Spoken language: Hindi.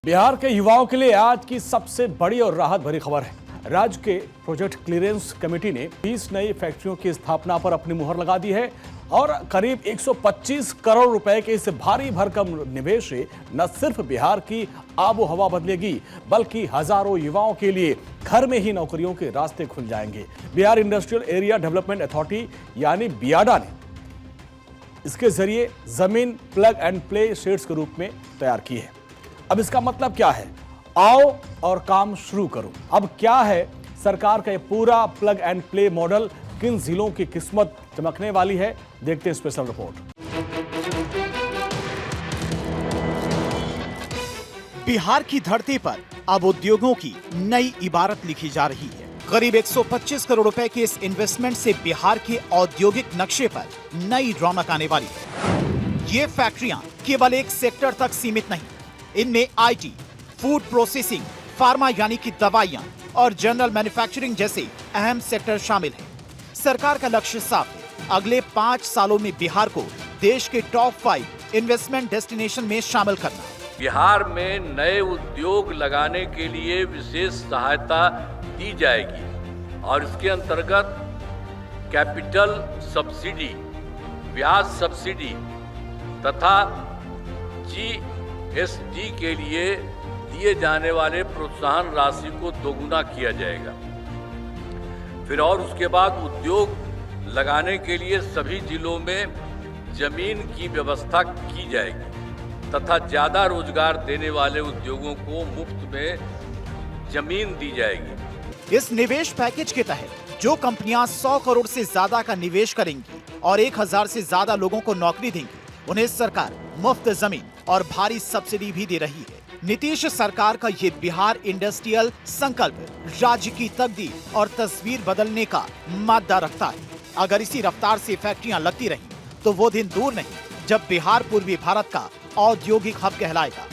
बिहार के युवाओं के लिए आज की सबसे बड़ी और राहत भरी खबर है। राज्य के प्रोजेक्ट क्लियरेंस कमेटी ने 20 नई फैक्ट्रियों की स्थापना पर अपनी मुहर लगा दी है और करीब 125 करोड़ रुपए के इस भारी भरकम निवेश से न सिर्फ बिहार की आबो हवा बदलेगी बल्कि हजारों युवाओं के लिए घर में ही नौकरियों के रास्ते खुल जाएंगे। Bihar industrial area development authority यानी बियाडा ने इसके जरिए जमीन प्लग एंड प्ले शेड्स के रूप में तैयार की है। अब इसका मतलब क्या है? आओ और काम शुरू करो। अब क्या है सरकार का ये पूरा प्लग एंड प्ले मॉडल, किन जिलों की किस्मत चमकने वाली है, देखते हैं स्पेशल रिपोर्ट। बिहार की धरती पर अब उद्योगों की नई इबारत लिखी जा रही है। करीब 125 करोड़ रुपए के इस इन्वेस्टमेंट से बिहार के औद्योगिक नक्शे पर नई रौनक आने वाली है। ये फैक्ट्रियां केवल एक सेक्टर तक सीमित नहीं, इनमें आईटी, फूड प्रोसेसिंग, फार्मा यानी कि दवाइयां और जनरल मैन्युफैक्चरिंग जैसे अहम सेक्टर शामिल हैं। सरकार का लक्ष्य साफ है, अगले 5 सालों में बिहार को देश के टॉप 5 इन्वेस्टमेंट डेस्टिनेशन में शामिल करना। बिहार में नए उद्योग लगाने के लिए विशेष सहायता दी जाएगी और इसके अंतर्गत कैपिटल सब्सिडी, ब्याज सब्सिडी तथा जीएसटी के लिए दिए जाने वाले प्रोत्साहन राशि को दोगुना किया जाएगा। फिर और उसके बाद उद्योग लगाने के लिए सभी जिलों में जमीन की व्यवस्था की जाएगी तथा ज्यादा रोजगार देने वाले उद्योगों को मुफ्त में जमीन दी जाएगी। इस निवेश पैकेज के तहत जो कंपनियां 100 करोड़ से ज्यादा का निवेश करेंगी और 1000 से ज्यादा लोगों को नौकरी देंगी, उन्हें सरकार मुफ्त जमीन और भारी सब्सिडी भी दे रही है। नीतीश सरकार का ये बिहार इंडस्ट्रियल संकल्प राज्य की तकदीर और तस्वीर बदलने का मादा रखता है। अगर इसी रफ्तार से फैक्ट्रियां लगती रहीं, तो वो दिन दूर नहीं जब बिहार पूर्वी भारत का औद्योगिक हब कहलाएगा।